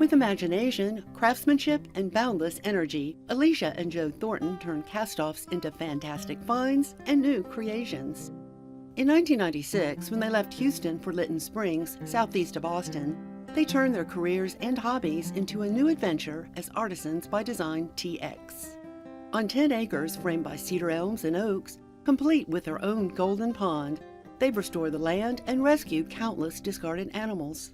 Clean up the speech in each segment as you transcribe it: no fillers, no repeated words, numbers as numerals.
With imagination, craftsmanship, and boundless energy, Alicia and Joe Thornton turned cast-offs into fantastic finds and new creations. In 1996, when they left Houston for Lytton Springs, southeast of Austin, they turned their careers and hobbies into a new adventure as Artisans by Design TX. On 10 acres framed by cedar elms and oaks, complete with their own golden pond, they've restored the land and rescued countless discarded animals.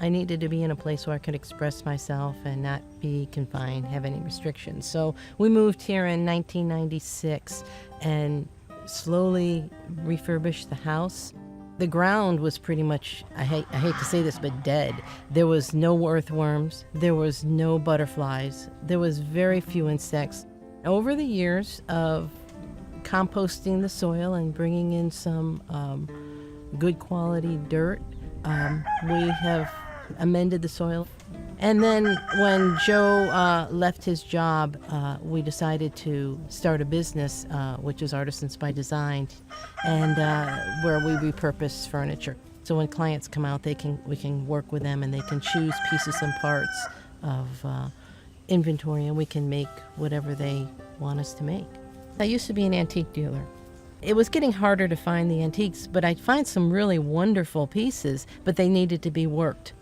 I needed to be in a place where I could express myself and not be confined, have any restrictions. So we moved here in 1996 and slowly refurbished the house. The ground was pretty much, I hate to say this, but dead. There was no earthworms, there was no butterflies, there was very few insects. Over the years of composting the soil and bringing in some good quality dirt, we have amended the soil. And then when Joe left his job, we decided to start a business, which is Artisans by Design, and where we repurpose furniture. So when clients come out, we can work with them and they can choose pieces and parts of inventory, and we can make whatever they want us to make. I used to be an antique dealer. It was getting harder to find the antiques, but I'd find some really wonderful pieces, but they needed to be worked.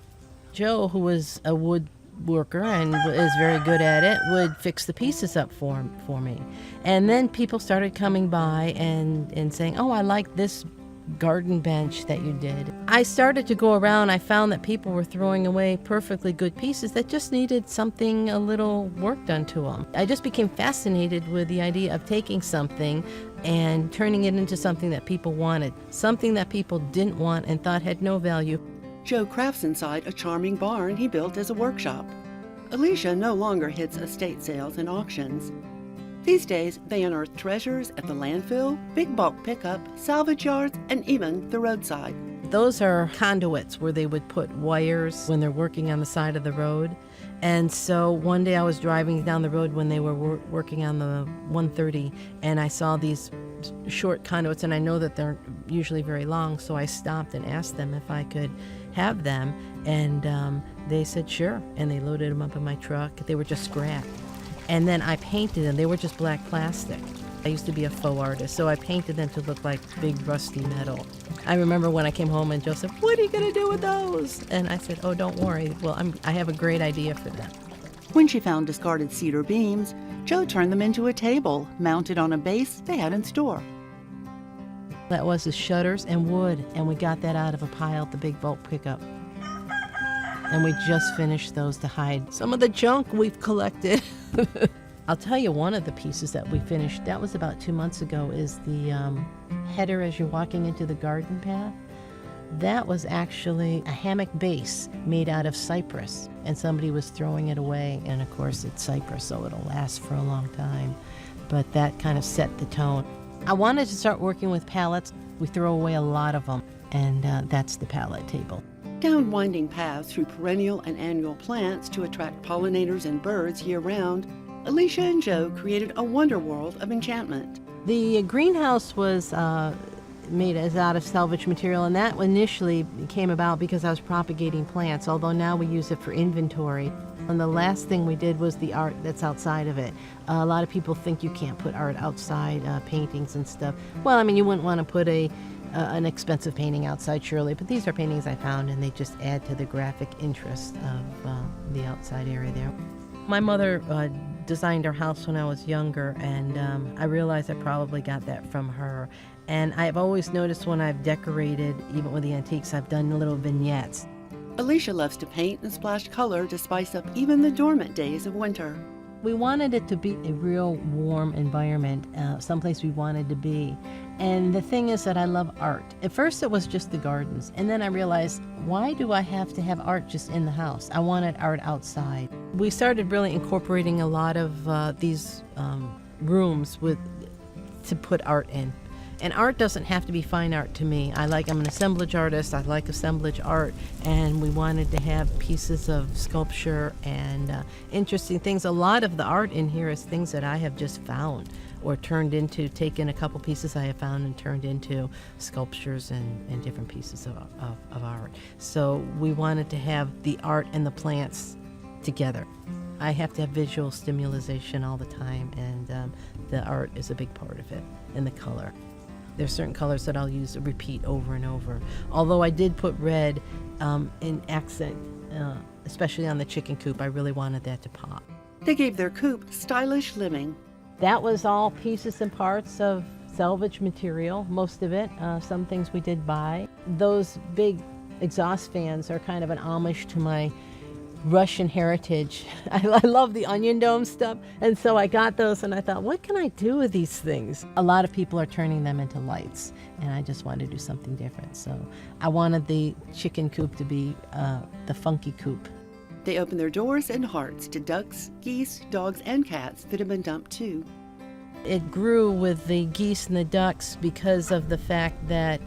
Joe, who was a woodworker and is very good at it, would fix the pieces up for me. And then people started coming by and saying, "Oh, I like this garden bench that you did." I started to go around. I found that people were throwing away perfectly good pieces that just needed something, a little work done to them. I just became fascinated with the idea of taking something and turning it into something that people wanted, something that people didn't want and thought had no value. Joe crafts inside a charming barn he built as a workshop. Alicia no longer hits estate sales and auctions. These days, they unearth treasures at the landfill, big bulk pickup, salvage yards, and even the roadside. Those are conduits where they would put wires when they're working on the side of the road. And so one day I was driving down the road when they were working on the 130, and I saw these short conduits, and I know that they're usually very long, so I stopped and asked them if I could have them, and they said sure, and they loaded them up in my truck. They were just scrap. And then I painted them. They were just black plastic. I used to be a faux artist, so I painted them to look like big rusty metal. I remember when I came home and Joe said, "What are you going to do with those?" And I said, "Oh, don't worry. Well, I have a great idea for them." When she found discarded cedar beams, Joe turned them into a table mounted on a base they had in store. That was the shutters and wood, and we got that out of a pile at the big bulk pickup. And we just finished those to hide some of the junk we've collected. I'll tell you one of the pieces that we finished, that was about 2 months ago, is the header as you're walking into the garden path. That was actually a hammock base made out of cypress, and somebody was throwing it away. And of course it's cypress, so it'll last for a long time. But that kind of set the tone. I wanted to start working with pallets. We throw away a lot of them, and that's the pallet table. Down winding paths through perennial and annual plants to attract pollinators and birds year-round, Alicia and Joe created a wonder world of enchantment. The greenhouse was made as out of salvage material, and that initially came about because I was propagating plants, although now we use it for inventory. And the last thing we did was the art that's outside of it. A lot of people think you can't put art outside, paintings and stuff. Well, I mean, you wouldn't want to put an expensive painting outside, surely, but these are paintings I found, and they just add to the graphic interest of the outside area there. My mother designed our house when I was younger, and I realized I probably got that from her. And I've always noticed when I've decorated, even with the antiques, I've done little vignettes. Alicia loves to paint and splash color to spice up even the dormant days of winter. We wanted it to be a real warm environment, someplace we wanted to be. And the thing is that I love art. At first it was just the gardens, and then I realized, why do I have to have art just in the house? I wanted art outside. We started really incorporating a lot of these rooms to put art in. And art doesn't have to be fine art to me. I'm an assemblage artist, I like assemblage art, and we wanted to have pieces of sculpture and interesting things. A lot of the art in here is things that I have just found or taken a couple pieces I have found and turned into sculptures and different pieces of art. So we wanted to have the art and the plants together. I have to have visual stimulation all the time, and the art is a big part of it, and the color. There's certain colors that I'll use repeat over and over. Although I did put red in accent, especially on the chicken coop. I really wanted that to pop. They gave their coop stylish living. That was all pieces and parts of salvage material, most of it. Some things we did buy. Those big exhaust fans are kind of an homage to my Russian heritage. I love the onion dome stuff, and so I got those and I thought, what can I do with these things? A lot of people are turning them into lights, and I just wanted to do something different. So I wanted the chicken coop to be the funky coop. They opened their doors and hearts to ducks, geese, dogs, and cats that had been dumped too. It grew with the geese and the ducks because of the fact that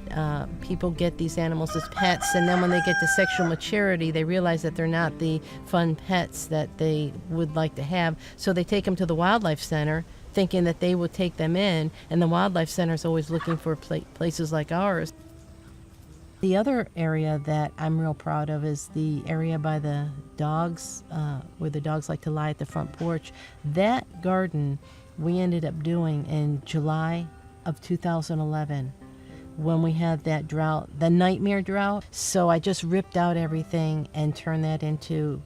people get these animals as pets, and then when they get to sexual maturity, they realize that they're not the fun pets that they would like to have. So they take them to the wildlife center, thinking that they would take them in, and the wildlife center is always looking for places like ours. The other area that I'm real proud of is the area by the dogs, where the dogs like to lie at the front porch. That garden we ended up doing in July of 2011 when we had that drought, the nightmare drought. So I just ripped out everything and turned that into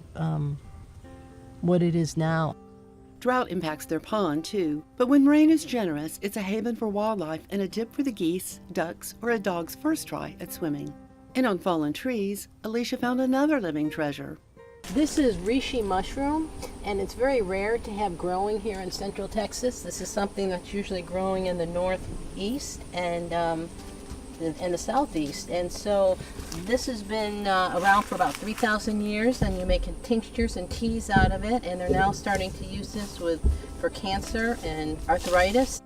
what it is now. Drought impacts their pond too, but when rain is generous, it's a haven for wildlife and a dip for the geese, ducks, or a dog's first try at swimming. And on fallen trees, Alicia found another living treasure. This is reishi mushroom, and it's very rare to have growing here in Central Texas. This is something that's usually growing in the northeast and the southeast. And so this has been around for about 3,000 years, and you're making tinctures and teas out of it, and they're now starting to use this for cancer and arthritis.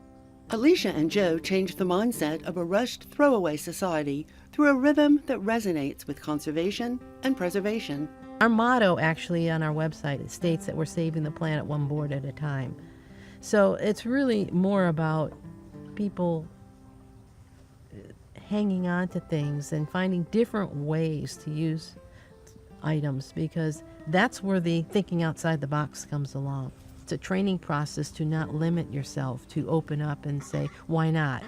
Alicia and Joe changed the mindset of a rushed throwaway society through a rhythm that resonates with conservation and preservation. Our motto actually on our website, it states that we're saving the planet one board at a time. So it's really more about people hanging on to things and finding different ways to use items, because that's where the thinking outside the box comes along. It's a training process to not limit yourself, to open up and say, why not?